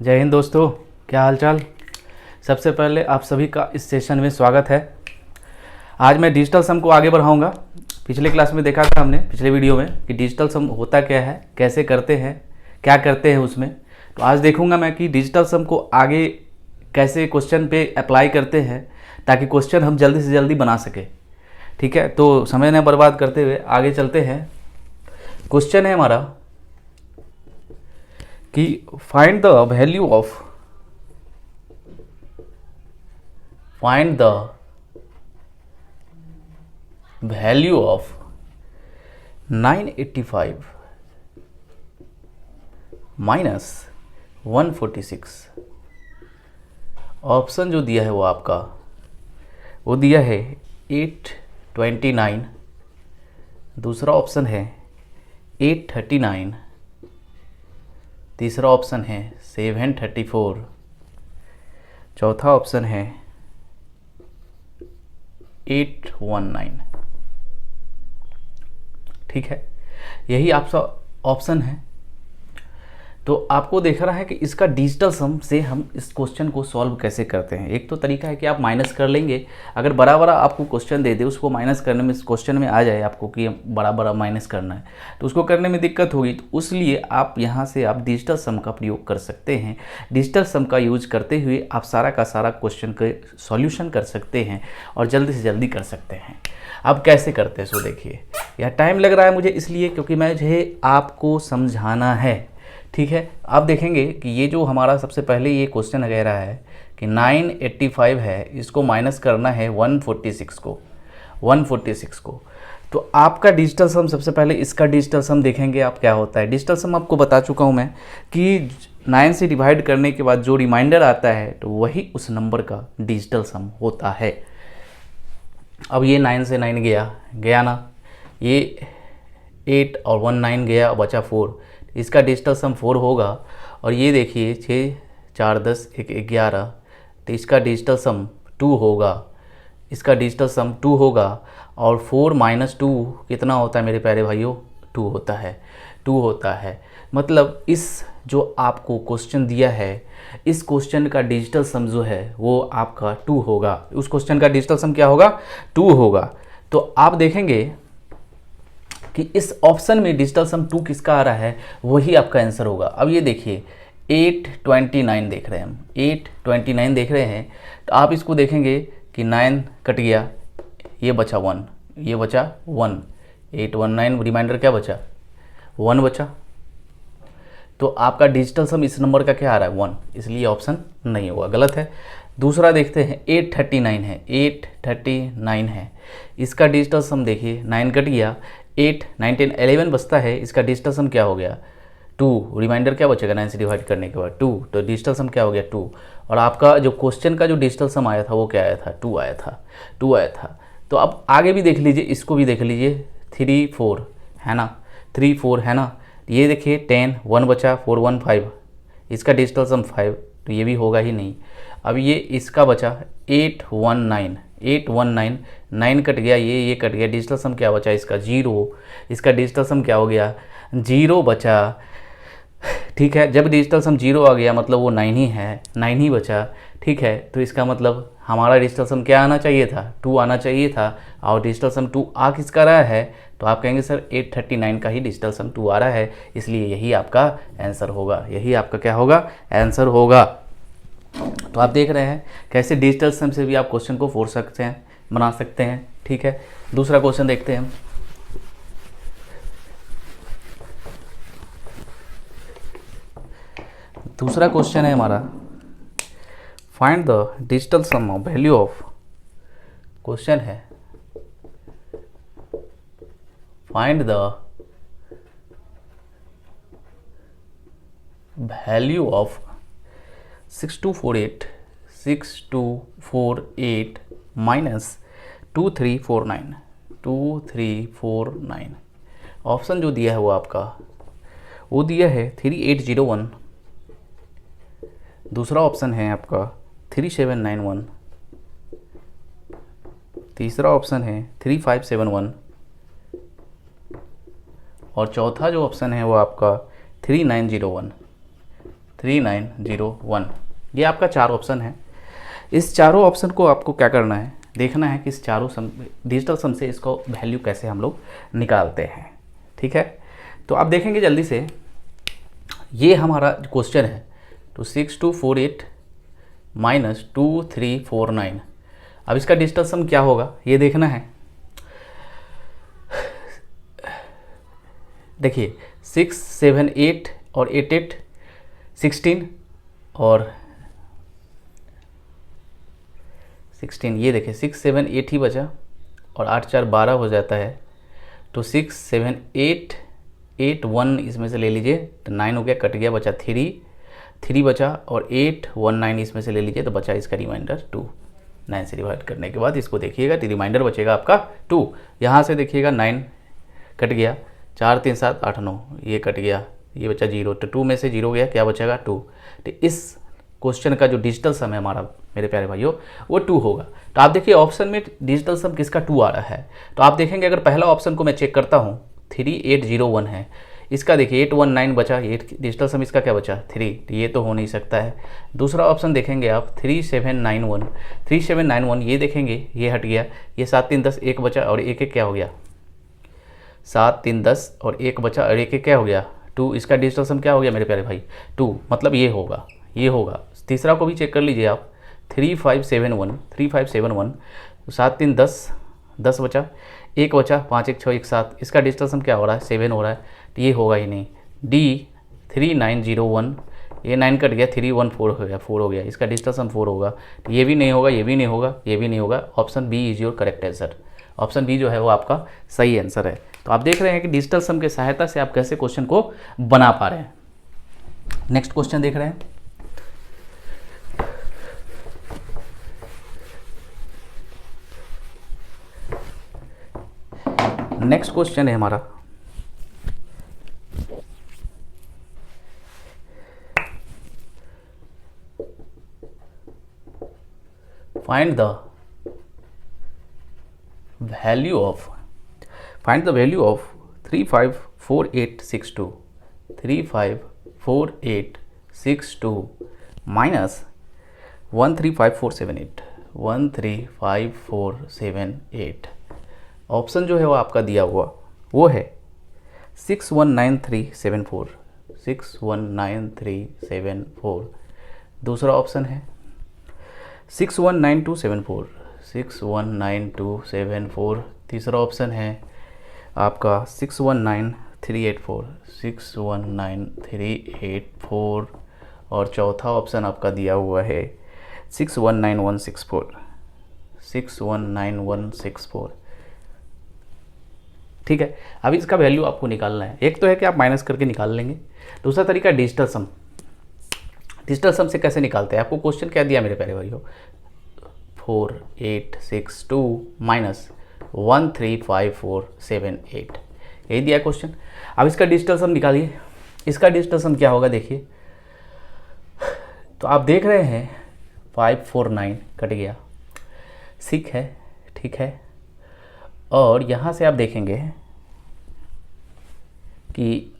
जय हिंद दोस्तों, क्या हाल चाल। सबसे पहले आप सभी का इस सेशन में स्वागत है। आज मैं डिजिटल सम को आगे बढ़ाऊंगा। पिछले क्लास में देखा था हमने, पिछले वीडियो में, कि डिजिटल सम होता क्या है, कैसे करते हैं, क्या करते हैं उसमें। तो आज देखूंगा मैं कि डिजिटल सम को आगे कैसे क्वेश्चन पे अप्लाई करते हैं, ताकि क्वेश्चन हम जल्दी से जल्दी बना सके। ठीक है, तो समय न बर्बाद करते हुए आगे चलते हैं। क्वेश्चन है हमारा कि find the value of find the value of 985 minus 146। Option जो दिया है वो आपका वो दिया है 829, दूसरा ऑप्शन है 839, तीसरा ऑप्शन है 734, चौथा ऑप्शन है 819। ठीक है, यही आपका ऑप्शन है। तो आपको देख रहा है कि इसका डिजिटल सम से हम इस क्वेश्चन को सॉल्व कैसे करते हैं। एक तो तरीका है कि आप माइनस कर लेंगे। अगर बड़ा बड़ा आपको क्वेश्चन दे दे, उसको माइनस करने में, इस क्वेश्चन में आ जाए आपको कि बड़ा बड़ा माइनस करना है, तो उसको करने में दिक्कत होगी। तो उसलिए आप यहाँ से आप डिजिटल सम का प्रयोग कर सकते हैं। डिजिटल सम का यूज करते हुए आप सारा का सारा क्वेश्चन का सॉल्यूशन कर सकते हैं और जल्दी से जल्दी कर सकते हैं। अब कैसे करते हैं सो देखिए। यह टाइम लग रहा है मुझे इसलिए क्योंकि मुझे आपको समझाना है। ठीक है, आप देखेंगे कि ये जो हमारा सबसे पहले ये क्वेश्चन वगैरह है कि 985 है, इसको माइनस करना है 146 को। तो आपका डिजिटल सम, सबसे पहले इसका डिजिटल सम देखेंगे आप क्या होता है। डिजिटल सम आपको बता चुका हूँ मैं कि 9 से डिवाइड करने के बाद जो रिमाइंडर आता है तो वही उस नंबर का डिजिटल सम होता है। अब ये 9 से 9 गया ना, ये 8 और 1 9 गया, बचा 4। इसका डिजिटल सम 4 होगा। और ये देखिए 6 4 10 1 11, तो इसका डिजिटल सम 2 होगा। इसका डिजिटल सम 2 होगा। और 4 - 2 कितना होता है मेरे प्यारे भाइयों? 2 होता है। 2 होता है मतलब इस जो आपको क्वेश्चन दिया है, इस क्वेश्चन का डिजिटल सम जो है वो आपका 2 होगा। उस क्वेश्चन का डिजिटल सम क्या होगा? 2 होगा। तो आप देखेंगे कि इस ऑप्शन में डिजिटल सम 2 किसका आ रहा है, वही आपका आंसर होगा। अब ये देखिए 829 देख रहे हैं हम, 829 देख रहे हैं। तो आप इसको देखेंगे कि 9 कट गया, ये बचा 1, ये बचा 1, 819 रिमाइंडर क्या बचा? 1 बचा। तो आपका डिजिटल सम इस नंबर का क्या आ रहा है? 1, इसलिए ऑप्शन नहीं होगा, गलत है। दूसरा देखते हैं 839 है, 839 है। इसका डिजिटल सम देखिए 9 कट गया, 8 9 10 11 बचता है। इसका डिजिटल सम क्या हो गया? 2, रिमाइंडर क्या बचेगा 9 से डिवाइड करने के बाद? 2। तो डिजिटल सम क्या हो गया? 2। और आपका जो क्वेश्चन का जो डिजिटल सम आया था वो क्या आया था? 2 आया था, 2 आया था। तो अब आगे भी देख लीजिए, इसको भी देख लीजिए, 3 4 है ना, 3 4 है ना। ये देखिए 10, 1 बचा, 4 1 5, इसका डिजिटल सम 5, तो ये भी होगा ही नहीं। अब ये इसका बचा 819, 819, 9 कट गया, ये कट गया, डिजिटल सम क्या बचा इसका? 0। इसका डिजिटल सम क्या हो गया? 0 बचा। ठीक है, जब डिजिटल सम 0 आ गया मतलब वो 9 ही है, 9 ही बचा। ठीक है, तो इसका मतलब हमारा डिजिटल सम क्या आना चाहिए था? 2 आना चाहिए था। और डिजिटल सम 2 आ किसका रहा है? तो आप कहेंगे सर 839 का ही डिजिटल सम 2 आ रहा है, इसलिए यही आपका आंसर होगा। यही आपका क्या होगा? आंसर होगा। तो आप देख रहे हैं कैसे डिजिटल सम से भी आप क्वेश्चन को फोड़ सकते हैं, बना सकते हैं। ठीक है, दूसरा क्वेश्चन देखते हैं हम। दूसरा क्वेश्चन है हमारा, find the digital sum of value of, question है find the value of 6248 minus 2349। Option जो दिया है वो आपका वो दिया है 3801, दूसरा ऑप्शन है आपका 3791, तीसरा ऑप्शन है 3571 और चौथा जो ऑप्शन है वो आपका 3901। 3901। ये आपका 4 ऑप्शन है। इस चारों ऑप्शन को आपको क्या करना है, देखना है कि इस चारों सम डिजिटल सम से इसको वैल्यू कैसे हम लोग निकालते हैं। ठीक है, तो आप देखेंगे जल्दी से, ये हमारा क्वेश्चन है तो 6248 माइनस 2349। अब इसका डिजिटल सम क्या होगा ये देखना है। देखिए 6 7 8 और 8 8 16 और 16, ये देखिए 6 7 8 ही बचा और 8 4 12 हो जाता है। तो 6 7 8 8 1 इसमें से ले लीजिए तो 9 हो गया, कट गया, बचा 3 बचा और 8 1 9 इसमें से ले लीजिए तो बचा इसका रिमाइंडर 2। 9 से डिवाइड करने के बाद इसको देखिएगा तो रिमाइंडर बचेगा आपका 2। यहाँ से देखिएगा 9 कट गया, 4 3 7 8 9 ये कट गया, ये बचा 0, तो 2 में से 0 गया, क्या बचेगा 2। तो इस क्वेश्चन का जो डिजिटल सम है हमारा मेरे प्यारे भाइयों वो 2 होगा। तो आप देखिए ऑप्शन में डिजिटल सम किसका 2 आ रहा है। तो आप देखेंगे अगर पहला ऑप्शन को मैं चेक करता हूँ 3801 है, इसका देखिए 819 बचा, ये डिजिटल सम इसका क्या बचा 3, तो ये तो हो नहीं सकता है। दूसरा ऑप्शन देखेंगे आप 3791 ये देखेंगे, ये हट गया, ये 7 3 10 1 बचा और 1 1 क्या हो गया 7 3 10 और 1 बचा और 1 1 क्या हो गया 2। इसका डिजिटल सम क्या हो गया मेरे प्यारे भाई 2, मतलब ये होगा, ये होगा। तीसरा को भी चेक कर लीजिए आप 3571 7 3 10 बचा, 1 बचा, 5 1 6 1 7, इसका डिजिटल सम क्या हो रहा है 7 हो रहा है, तो ये होगा ही नहीं। डी 3901, ये 9 कट गया, 314 हो गया, 4 हो गया, इसका डिजिटल सम 4 होगा, तो ये भी नहीं होगा, ये भी नहीं होगा, ये भी नहीं होगा। Option B is your correct answer. Option B जो है वो आपका सही आंसर है। तो आप देख रहे हैं कि डिजिटल सम की सहायता से आप कैसे क्वेश्चन को बना पा रहे हैं। नेक्स्ट क्वेश्चन देख रहे हैं, नेक्स्ट क्वेश्चन है हमारा find the value of 354862 minus 135478। Option जो है वो आपका दिया हुआ वो है 619374। दूसरा ऑप्शन है 619274। तीसरा ऑप्शन है आपका 619384। और चौथा ऑप्शन आपका दिया हुआ है 619164। ठीक है, अभी इसका वैल्यू आपको निकालना है। एक तो है कि आप माइनस करके निकाल लेंगे, दूसरा तरीका डिजिटल सम। डिजिटल सम से कैसे निकालते हैं, आपको क्वेश्चन क्या दिया मेरे प्यारे भाइयों 4862 माइनस 135478, यही दिया क्वेश्चन। अब इसका डिजिटल सम निकालिए। इसका डिजिटल सम क्या होगा देखिए, तो आप देख रहे हैं 549 कट गया, 6 है, ठीक है। और यहाँ से आप देखेंगे कि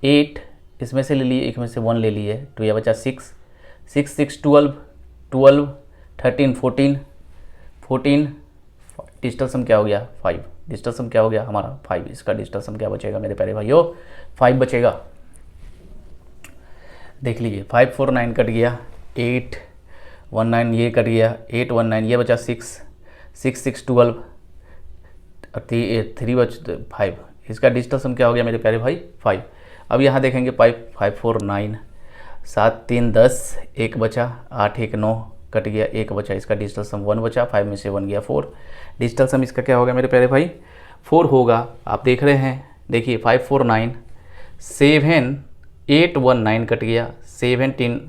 8 इसमें से ले लिए, एक में से 1 ले लिए, तो यह बचा 6 6 12 13 14। डिजिटल सम क्या हो गया 5। डिजिटल सम क्या हो गया हमारा 5। इसका डिजिटल सम क्या बचेगा मेरे प्यारे भाइयों 5 बचेगा। देख लीजिए 549 कट गया, 819 ये कट गया, 819 ये बचा 6 12 3 बच 5। इसका डिजिटल सम क्या हो गया मेरे प्यारे भाई 5। अब यहाँ देखेंगे 549 7 3 10 1 बचा, 8 1 9 कट गया, 1 बचा, इसका डिजिटल सम 1 बचा, 5 में से 1 गया 4। डिजिटल सम इसका क्या होगा मेरे प्यारे भाई 4 होगा। आप देख रहे हैं, देखिए 549 7 819 कट गया, 17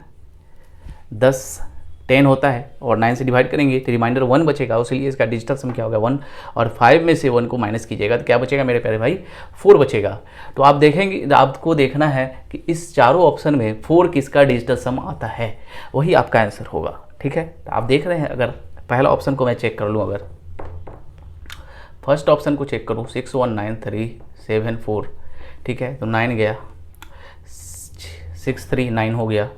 10 10 होता है और 9 से डिवाइड करेंगे तो रिमाइंडर 1 बचेगा, उसलिए इसका डिजिटल सम क्या होगा 1। और 5 में से 1 को माइनस कीजिएगा तो क्या बचेगा मेरे प्यारे भाई 4 बचेगा। तो आप देखेंगे, आपको देखना है कि इस चारों ऑप्शन में 4 किसका डिजिटल सम आता है, वही आपका आंसर होगा। ठीक है, तो आप देख रहे हैं, अगर पहला ऑप्शन को मैं चेक कर लूँ, अगर फर्स्ट ऑप्शन को चेक करूँ 619374, ठीक है, तो 9 गया, 639 हो गया,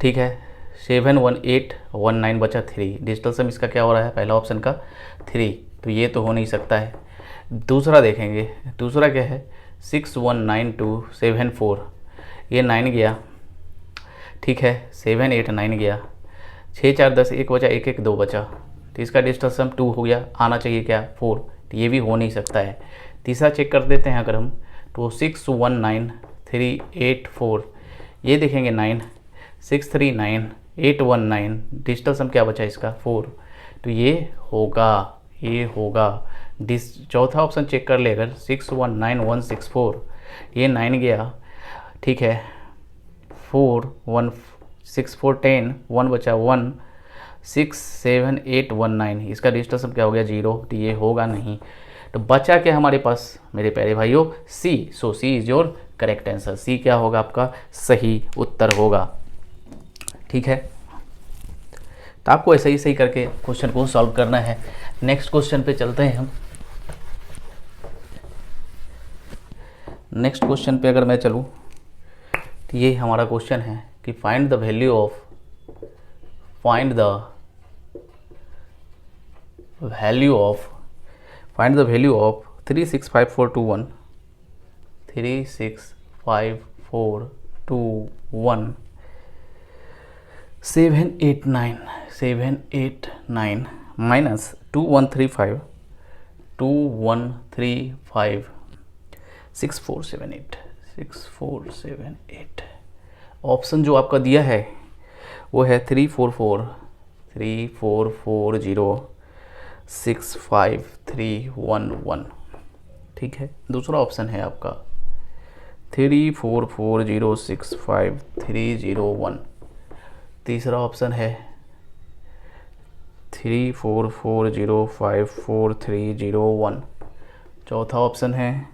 ठीक है। 71819 बचा 3, डिजिटल सम इसका क्या हो रहा है, पहला ऑप्शन का 3, तो ये तो हो नहीं सकता है। दूसरा देखेंगे, दूसरा क्या है 619274, ये 9 गया, ठीक है। 789 गया, 6 4 10, 1 बचा, 1 1 2 बचा, तो इसका डिजिटल सम 2 हो गया, आना चाहिए क्या 4, तो ये भी हो नहीं सकता है। तीसरा चेक कर देते हैं अगर हम, तो 619384, ये देखेंगे 9, 639819, डिजिटल सम क्या बचा इसका 4, तो ये होगा। चौथा ऑप्शन चेक कर ले अगर, 619164, ये 9 गया, ठीक है। 4 1 6 4 10, 1 बचा 1, 67819, इसका डिजिटल सम क्या हो गया 0, तो ये होगा नहीं। तो बचा क्या हमारे पास मेरे प्यारे भाइयों, सी। सो सी इज योर करेक्ट आंसर, सी क्या होगा आपका सही उत्तर होगा, ठीक है। तो आपको ऐसे ही सही करके क्वेश्चन को सॉल्व करना है। नेक्स्ट क्वेश्चन पे चलते हैं हम। नेक्स्ट क्वेश्चन पे अगर मैं चलूँ तो ये हमारा क्वेश्चन है कि find the value of 36542 789 minus 2135 6478। Option जो आपका दिया है वो है 344065311, ठीक है। दूसरा ऑप्शन है आपका 344065301। तीसरा ऑप्शन है 344054301। चौथा ऑप्शन है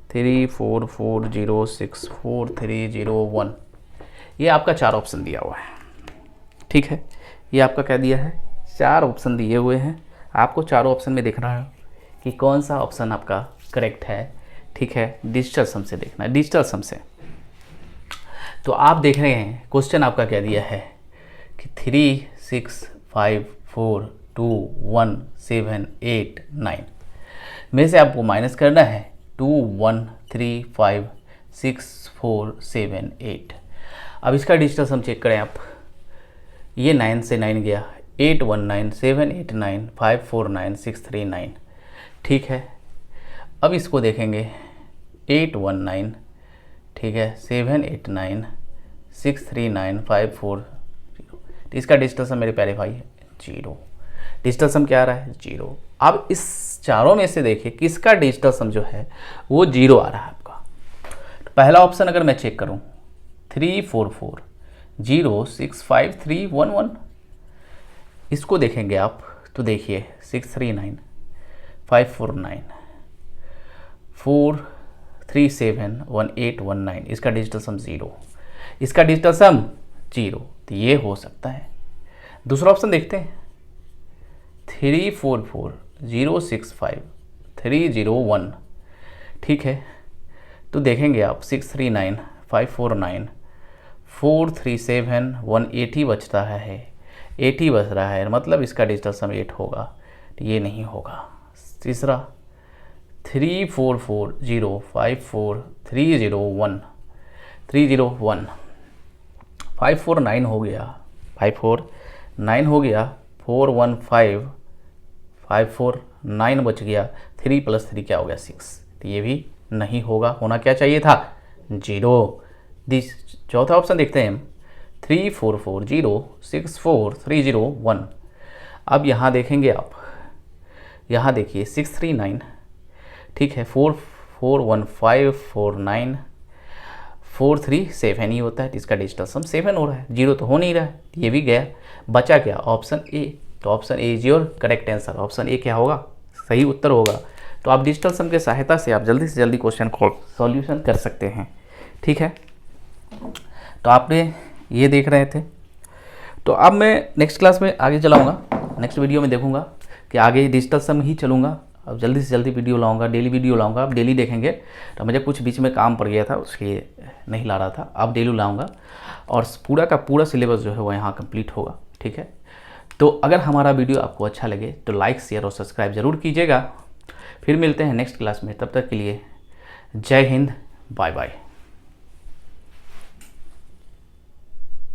344064301। ये आपका 4 ऑप्शन दिया हुआ है, ठीक है। ये आपका क्या दिया है, 4 ऑप्शन दिए हुए हैं। आपको चारों ऑप्शन में देखना है कि कौन सा ऑप्शन आपका करेक्ट है, ठीक है। डिजिटल सम से देखना है, डिजिटल सम से। तो आप देख रहे हैं क्वेश्चन आपका क्या दिया है कि 365421789 में से आपको माइनस करना है 21356478। अब इसका डिजिटल सम चेक करें आप, ये 9 से 9 गया, 819789549639, ठीक है। अब इसको देखेंगे 819, ठीक है, 78963954, तो इसका डिजिटल सम मेरे प्यारे भाई 0। डिजिटल सम क्या आ रहा है 0। अब इस चारों में से देखिए किसका डिजिटल सम जो है वो 0 आ रहा है आपका। तो पहला ऑप्शन अगर मैं चेक करूं 344065311, इसको देखेंगे आप तो देखिए 63954943711819, इसका डिजिटल सम 0, इसका डिजिटल सम 0, तो ये हो सकता है। दूसरा ऑप्शन देखते हैं 344065301, ठीक है। तो देखेंगे आप 639549437180 बच रहा है, 80 बच रहा है, मतलब इसका डिजिटल सम 8 होगा, तो ये नहीं होगा। तीसरा 344054301 549 हो गया, 549 हो गया, 415549 बच गया, 3 + 3 क्या हो गया 6, तो ये भी नहीं होगा, होना क्या चाहिए था 0। चौथा ऑप्शन देखते हैं हम 344064301। अब यहाँ देखेंगे आप, यहाँ देखिए 639, ठीक है, 44154943 ही होता है, तो इसका डिजिटल सम 7 हो रहा है, 0 तो हो नहीं रहा है, ये भी गया। बचा क्या ऑप्शन ए, तो option A is your correct answer, option A क्या होगा सही उत्तर होगा। तो आप डिजिटल सम की सहायता से आप जल्दी से जल्दी क्वेश्चन को सॉल्यूशन कर सकते हैं, ठीक है। तो आपने ये देख रहे थे, तो अब मैं नेक्स्ट क्लास में आगे चलाऊँगा, नेक्स्ट वीडियो में देखूँगा कि आगे डिजिटल सम ही चलूँगा, अब जल्दी से जल्दी वीडियो लाऊंगा, डेली वीडियो लाऊंगा। आप डेली देखेंगे, तो मुझे कुछ बीच में काम पड़ गया था, उसके नहीं ला रहा था। अब डेली लाऊंगा और पूरा का पूरा सिलेबस जो है वो यहाँ कंप्लीट होगा, ठीक है। तो अगर हमारा वीडियो आपको अच्छा लगे तो लाइक, शेयर और सब्सक्राइब ज़रूर कीजिएगा। फिर मिलते हैं नेक्स्ट क्लास में, तब तक के लिए जय हिंद, बाय बाय।